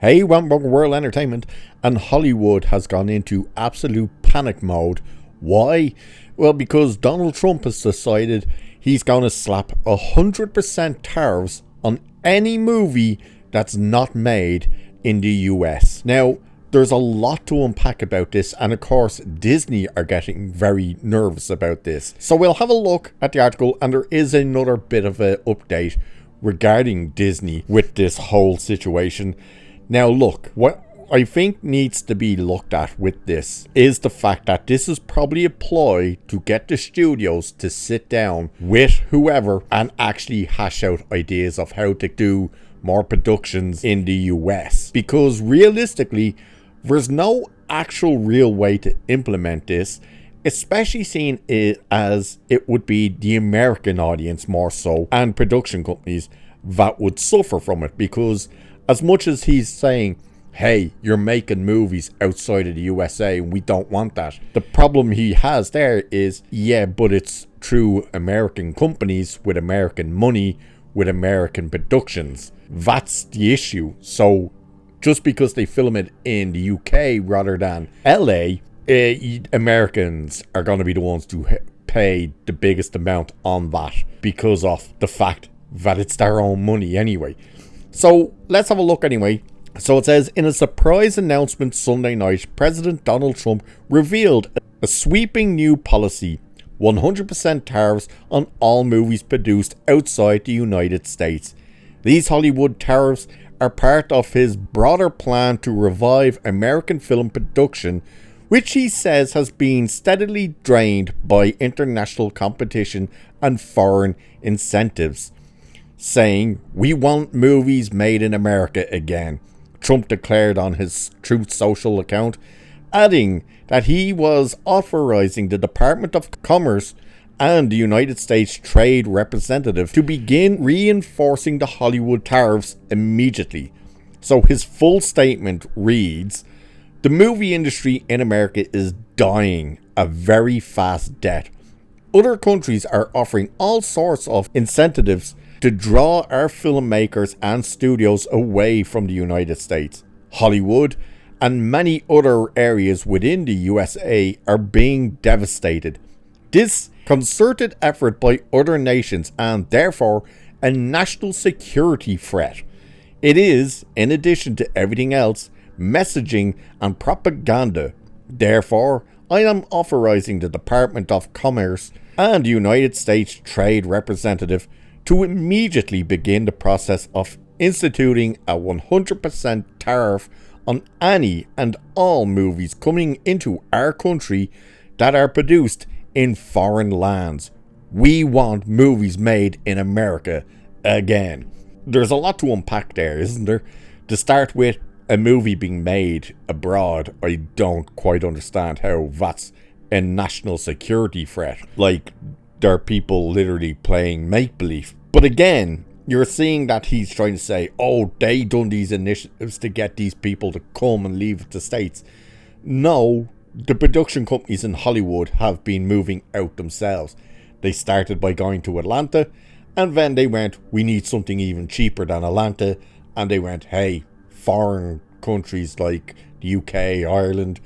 Hey, welcome to World Entertainment, and Hollywood has gone into absolute panic mode. Why? Well, because Donald Trump has decided he's going to slap 100% tariffs on any movie that's not made in the US. Now, there's a lot to unpack about this, and of course, Disney are getting very nervous about this. So we'll have a look at the article, and there is another bit of an update regarding Disney with this whole situation. Now look, what I think needs to be looked at with this is the fact that this is probably a ploy to get the studios to sit down with whoever and actually hash out ideas of how to do more productions in the US. Because realistically, there's no actual real way to implement this, especially seeing it as it would be the American audience more so, and production companies that would suffer from it. Because as much as he's saying, hey, you're making movies outside of the USA and we don't want that, the problem he has there is, yeah, but it's through American companies with American money, with American productions. That's the issue. So just because they film it in the UK rather than LA, Americans are going to be the ones to pay the biggest amount on that because of the fact that it's their own money anyway. So let's have a look anyway. So it says, in a surprise announcement Sunday night, President Donald Trump revealed a sweeping new policy: 100% tariffs on all movies produced outside the United States. These Hollywood tariffs are part of his broader plan to revive American film production, which he says has been steadily drained by international competition and foreign incentives. Saying, "We want movies made in America again," Trump declared on his Truth Social account, adding that he was authorizing the Department of Commerce and the United States Trade Representative to begin reinforcing the Hollywood tariffs immediately. So his full statement reads, "The movie industry in America is dying a very fast death. Other countries are offering all sorts of incentives to draw our filmmakers and studios away from the United States. Hollywood and many other areas within the USA are being devastated. This concerted effort by other nations and therefore a national security threat. It is, in addition to everything else, messaging and propaganda. Therefore, I am authorizing the Department of Commerce and the United States Trade Representative to immediately begin the process of instituting a 100% tariff on any and all movies coming into our country that are produced in foreign lands. We want movies made in America again." There's a lot to unpack there, isn't there? To start with, a movie being made abroad, I don't quite understand how that's a national security threat. Like, there are people literally playing make-believe. But again, you're seeing that he's trying to say, oh, they done these initiatives to get these people to come and leave the States. No, the production companies in Hollywood have been moving out themselves. They started by going to Atlanta, and then they went, we need something even cheaper than Atlanta. And they went, hey, foreign countries like the UK, Ireland,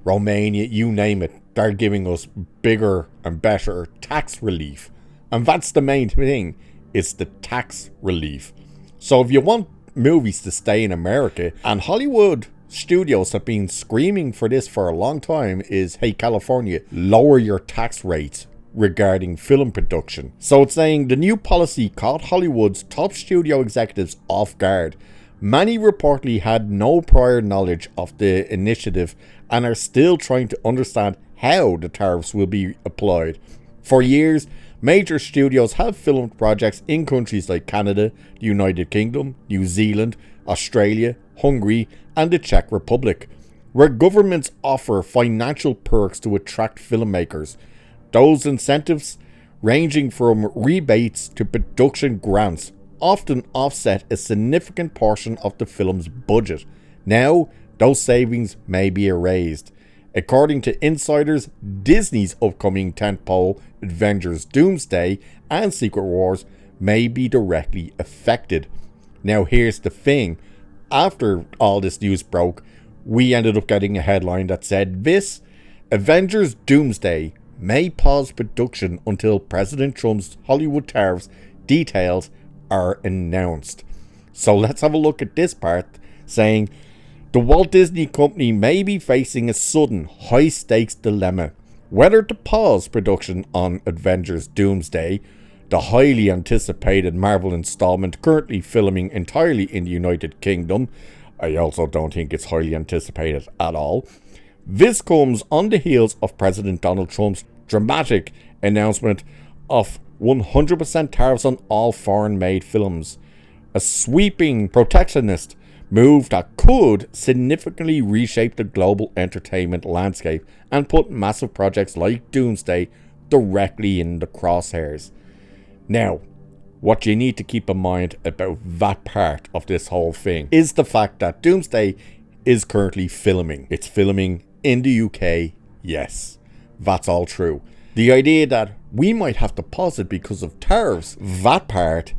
Romania, you name it, they're giving us bigger and better tax relief. And that's the main thing, it's the tax relief. So if you want movies to stay in America, and Hollywood studios have been screaming for this for a long time, is, hey, California, lower your tax rates regarding film production. So it's saying the new policy caught Hollywood's top studio executives off guard. Many reportedly had no prior knowledge of the initiative and are still trying to understand how the tariffs will be applied. For years, major studios have filmed projects in countries like Canada, the United Kingdom, New Zealand, Australia, Hungary, and the Czech Republic, where governments offer financial perks to attract filmmakers. Those incentives, ranging from rebates to production grants, often offset a significant portion of the film's budget. Now, those savings may be erased. According to insiders, Disney's upcoming tentpole Avengers Doomsday and Secret Wars may be directly affected. Now here's the thing, after all this news broke, we ended up getting a headline that said this: Avengers Doomsday may pause production until President Trump's Hollywood tariffs details are announced. So let's have a look at this part, saying the Walt Disney Company may be facing a sudden high-stakes dilemma whether to pause production on Avengers Doomsday, the highly anticipated Marvel installment currently filming entirely in the United Kingdom. I also don't think it's highly anticipated at all. This comes on the heels of President Donald Trump's dramatic announcement of 100% tariffs on all foreign-made films, a sweeping protectionist move that could significantly reshape the global entertainment landscape and put massive projects like Doomsday directly in the crosshairs. Now, what you need to keep in mind about that part of this whole thing is the fact that Doomsday is currently filming. It's filming in the UK, yes, that's all true. The idea that we might have to pause it because of tariffs, that part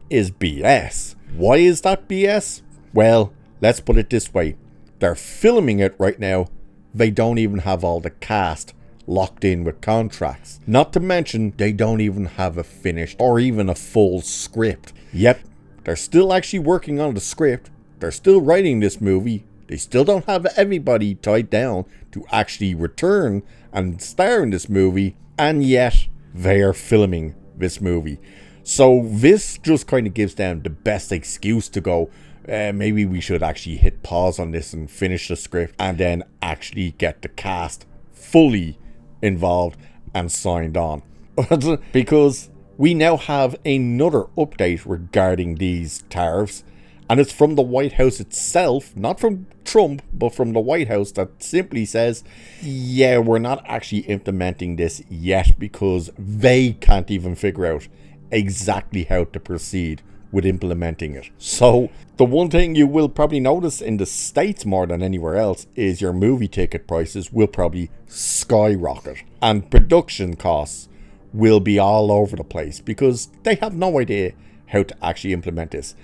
is BS. Why is that BS? Well, let's put it this way. They're filming it right now. They don't even have all the cast locked in with contracts. Not to mention, they don't even have a finished or even a full script. Yep, they're still actually working on the script. They're still writing this movie. They still don't have everybody tied down to actually return and star in this movie. And yet, they are filming this movie. So this just kind of gives them the best excuse to go, maybe we should actually hit pause on this and finish the script and then actually get the cast fully involved and signed on. Because we now have another update regarding these tariffs, and it's from the White House itself, not from Trump, but from the White House, that simply says, yeah, we're not actually implementing this yet because they can't even figure out exactly how to proceed with implementing it. So the one thing you will probably notice in the States more than anywhere else is your movie ticket prices will probably skyrocket and production costs will be all over the place because they have no idea how to actually implement this.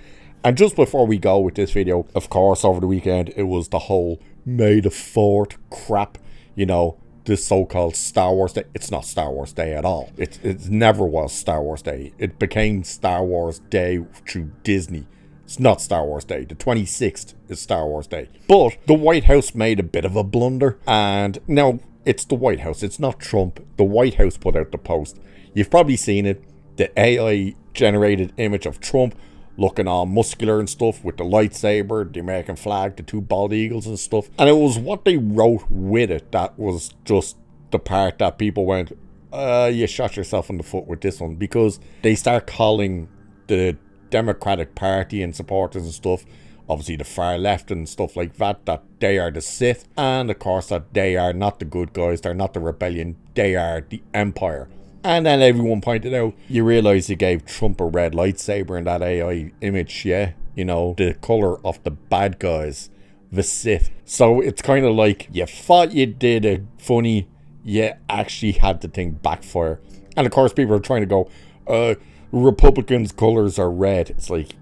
And just before we go with this video, of course, over the weekend, it was the whole May the 4th crap, you know, this so-called Star Wars Day. It's not Star Wars Day at all. It never was Star Wars Day. It became Star Wars Day through Disney. It's not Star Wars Day. The 26th is Star Wars Day. But the White House made a bit of a blunder. And now it's the White House. It's not Trump. The White House put out the post. You've probably seen it. The AI-generated image of Trump looking all muscular and stuff with the lightsaber, the American flag, the two bald eagles and stuff. And it was what they wrote with it that was just the part that people went, you shot yourself in the foot with this one. Because they start calling the Democratic Party and supporters and stuff, obviously the far left and stuff like that, that they are the Sith. And of course that they are not the good guys, they're not the rebellion, they are the Empire. And then everyone pointed out, you realise you gave Trump a red lightsaber in that AI image, yeah? You know, the colour of the bad guys, the Sith. So it's kind of like, you thought you did it funny, you actually had the thing backfire. And of course people are trying to go, Republicans' colours are red. It's like,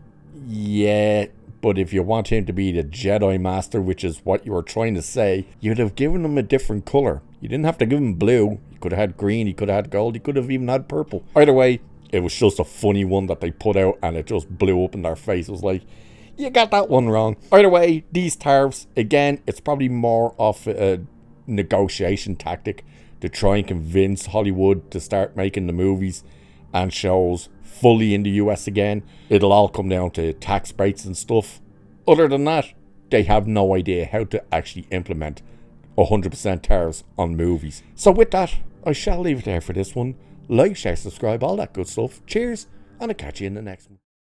yeah, but if you want him to be the Jedi Master, which is what you were trying to say, you'd have given him a different colour. You didn't have to give him blue. You could have had green, he could have had gold, he could have even had purple. Either way, it was just a funny one that they put out and it just blew up in their face. It was like, you got that one wrong. Either way, these tariffs, again, it's probably more of a negotiation tactic to try and convince Hollywood to start making the movies and shows fully in the US again. It'll all come down to tax breaks and stuff. Other than that, they have no idea how to actually implement 100% tariffs on movies. So with that, I shall leave it there for this one. Like, share, subscribe, all that good stuff. Cheers, and I'll catch you in the next one.